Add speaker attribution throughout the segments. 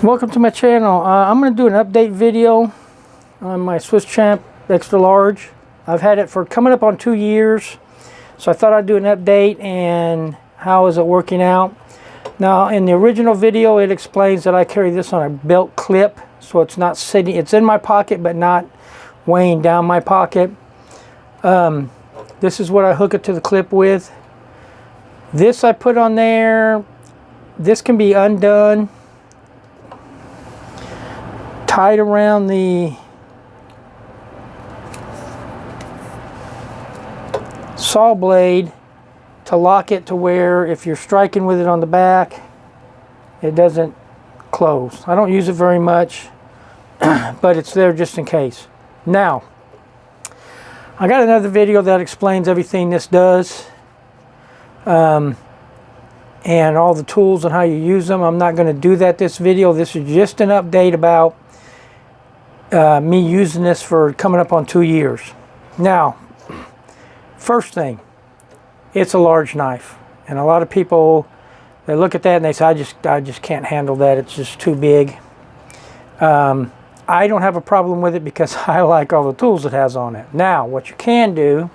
Speaker 1: Welcome to my channel. I'm going to do an update video on my Swiss Champ extra large. I've had it for coming up on 2 years, so I thought I'd do an update and how is it working out. Now in the original video it explains that I carry this on a belt clip, so it's not sitting, it's in my pocket but not weighing down my pocket. This is what I hook it to the clip with. This I put on there. This can be undone, tied around the saw blade to lock it to where if you're striking with it on the back, it doesn't close. I don't use it very much, but it's there just in case. Now, I got another video that explains everything this does, and all the tools and how you use them. I'm not going to do that this video. This is just an update about me using this for coming up on 2 years. Now, first thing, it's a large knife, and a lot of people, they look at that and they say, I just can't handle that, it's just too big. I don't have a problem with it because I like all the tools it has on it. Now, what you can do,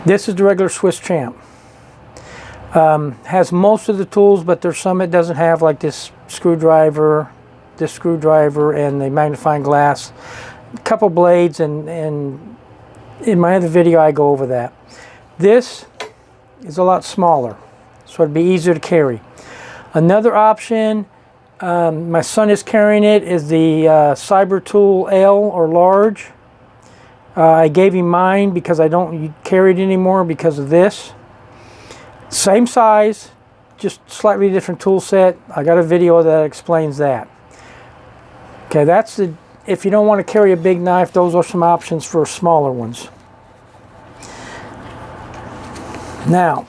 Speaker 1: this is the regular Swiss Champ. Has most of the tools, but there's some it doesn't have, like this screwdriver, and the magnifying glass, a couple blades, and in my other video I go over that. This is a lot smaller, so it'd be easier to carry. Another option, my son is carrying it, is the Cyber Tool L or large. I gave him mine because I don't carry it anymore because of this. Same size, just slightly different tool set. I got a video that explains that. Okay, that's the, if you don't want to carry a big knife, those are some options for smaller ones. Now,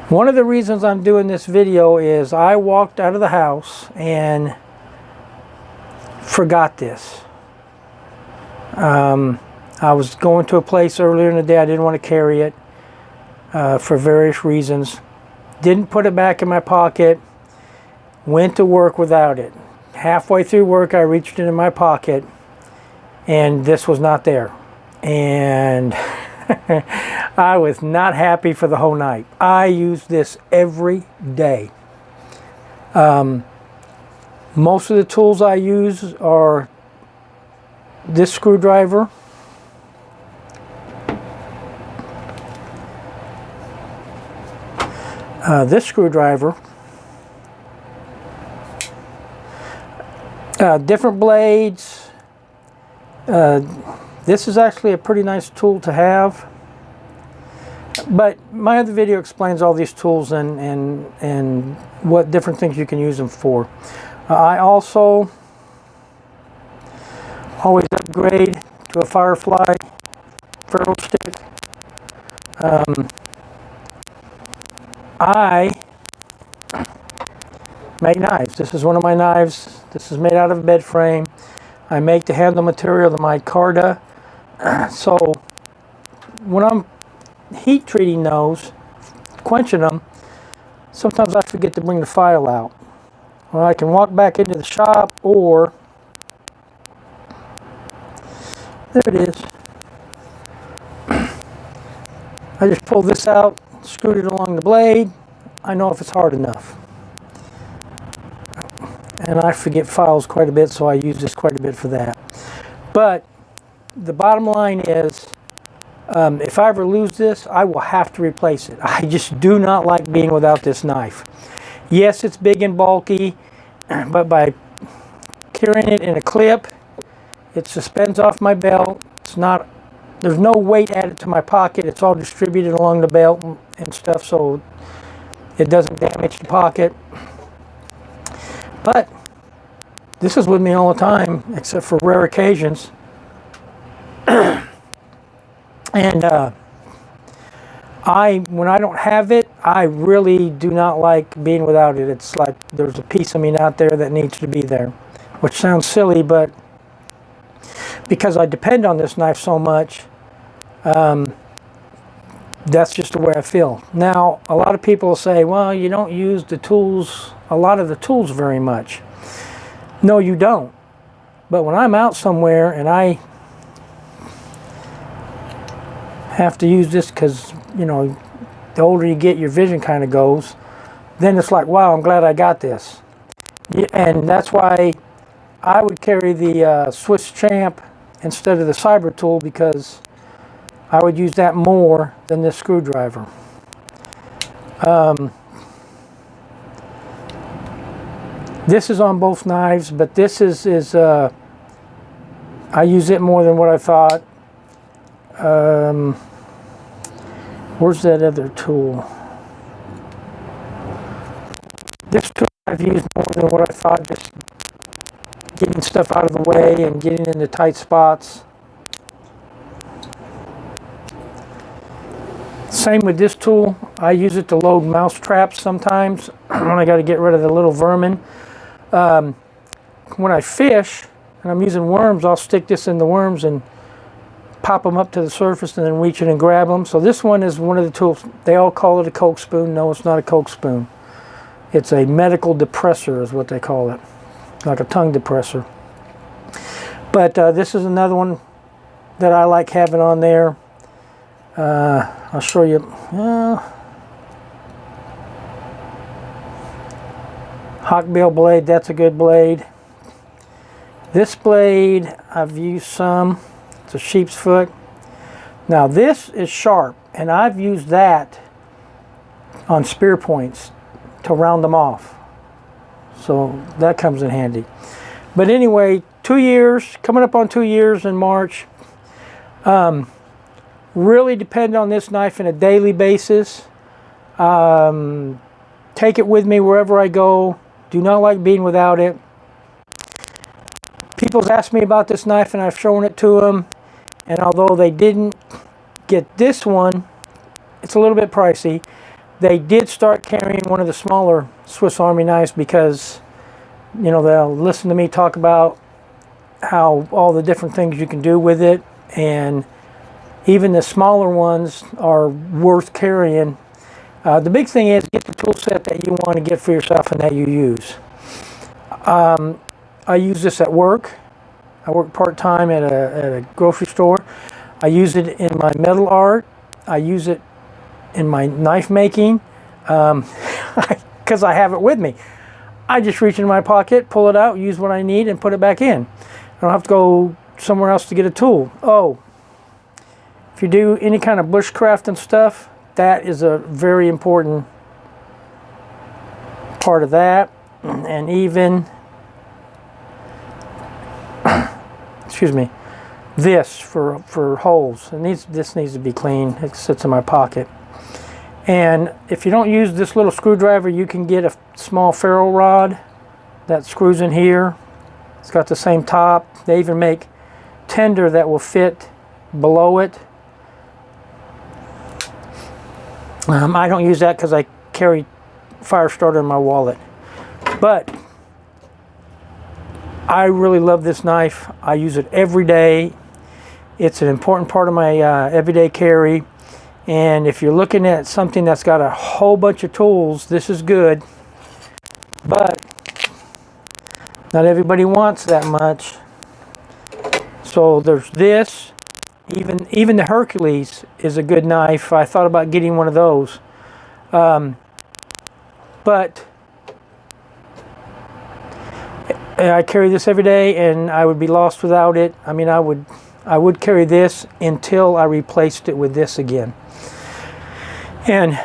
Speaker 1: one of the reasons I'm doing this video is I walked out of the house and forgot this. I was going to a place earlier in the day. I didn't want to carry it for various reasons. Didn't put it back in my pocket. Went to work without it. Halfway through work, I reached into my pocket, and this was not there. And I was not happy for the whole night. I use this every day. Most of the tools I use are this screwdriver, this screwdriver, different blades. This is actually a pretty nice tool to have, but my other video explains all these tools and what different things you can use them for. I also always upgrade to a Firefly ferrule stick. I make knives. This is one of my knives. This is made out of a bed frame. I make the handle material, the micarta. So when I'm heat treating those, quenching them, sometimes I forget to bring the file out. Well, I can walk back into the shop, or there it is. I just pull this out, screwed it along the blade. I know if it's hard enough. And I forget files quite a bit, so I use this quite a bit for that. But the bottom line is, if I ever lose this, I will have to replace it. I just do not like being without this knife. Yes, it's big and bulky, but by carrying it in a clip, it suspends off my belt. It's not, there's no weight added to my pocket. It's all distributed along the belt and stuff, so it doesn't damage the pocket. But this is with me all the time, except for rare occasions. And when I don't have it, I really do not like being without it. It's like there's a piece of me out there that needs to be there, which sounds silly, but because I depend on this knife so much, That's just the way I feel. Now, a lot of people say, well, you don't use the tools, a lot of the tools very much. No, you don't. But when I'm out somewhere and I have to use this because, you know, the older you get, your vision kind of goes, then it's like, wow, I'm glad I got this. And that's why I would carry the Swiss Champ instead of the Cyber tool, because I would use that more than this screwdriver. This is on both knives, but this is I use it more than what I thought. Where's that other tool? This tool I've used more than what I thought, just getting stuff out of the way and getting into tight spots. Same with this tool. I use it to load mouse traps sometimes when I got to get rid of the little vermin. When I fish and I'm using worms, I'll stick this in the worms and pop them up to the surface and then reach in and grab them. So this one is one of the tools. They all call it a Coke spoon. No, it's not a Coke spoon. It's a medical depressor is what they call it, like a tongue depressor. But this is another one that I like having on there. I'll show you. Hawkbill blade, that's a good blade. This blade I've used some. It's a sheep's foot. Now this is sharp, and I've used that on spear points to round them off. So that comes in handy. But anyway, 2 years, coming up on 2 years in March. Really depend on this knife on a daily basis. Take it with me wherever I go. Do not like being without it. People's asked me about this knife and I've shown it to them. And although they didn't get this one, it's a little bit pricey. They did start carrying one of the smaller Swiss Army knives because, you know, they'll listen to me talk about how all the different things you can do with it, and even the smaller ones are worth carrying. The big thing is get the tool set that you want to get for yourself and that you use. I use this at work. I work part-time at a grocery store. I use it in my metal art. I use it in my knife making because I have it with me. I just reach in my pocket, pull it out, use what I need, and put it back in. I don't have to go somewhere else to get a tool. Oh, if you do any kind of bushcraft and stuff, that is a very important part of that. And even, excuse me, this for holes. This needs to be clean. It sits in my pocket. And if you don't use this little screwdriver, you can get a small ferro rod that screws in here. It's got the same top. They even make tender that will fit below it. I don't use that because I carry fire starter in my wallet. But I really love this knife. I use it every day. It's an important part of my everyday carry. And if you're looking at something that's got a whole bunch of tools, this is good. But not everybody wants that much. So there's this. Even the Hercules is a good knife. I thought about getting one of those. But I carry this every day and I would be lost without it. I mean, I would carry this until I replaced it with this again. And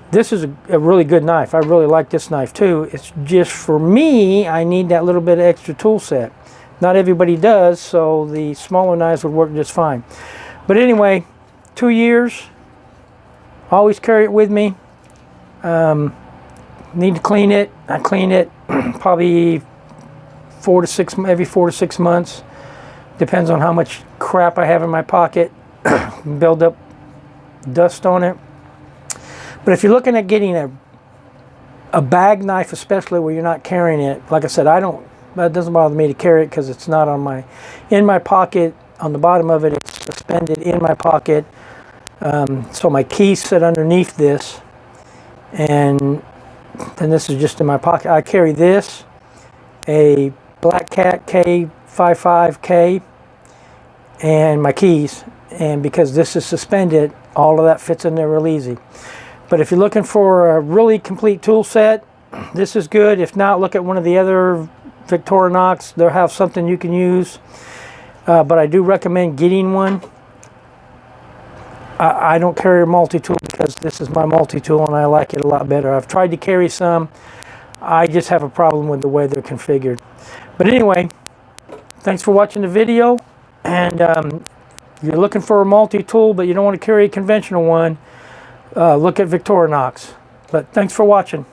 Speaker 1: this is a really good knife. I really like this knife too. It's just for me, I need that little bit of extra tool set. Not everybody does, so the smaller knives would work just fine. But anyway, 2 years, always carry it with me. Need to clean it. I clean it probably every 4 to 6 months. Depends on how much crap I have in my pocket. Build up dust on it. But if you're looking at getting a bag knife, especially where you're not carrying it, like I said, it doesn't bother me to carry it because it's not in my pocket. On the bottom of it, it's a suspended in my pocket. So my keys sit underneath this, and then this is just in my pocket. I carry this, a Black Cat K55K, and my keys. And because this is suspended, all of that fits in there real easy. But if you're looking for a really complete tool set, this is good. If not, look at one of the other Victorinox. They'll have something you can use. But I do recommend getting one. I don't carry a multi-tool because this is my multi-tool and I like it a lot better. I've tried to carry some. I just have a problem with the way they're configured. But anyway, thanks for watching the video. And you're looking for a multi-tool, but you don't want to carry a conventional one, look at Victorinox. But thanks for watching.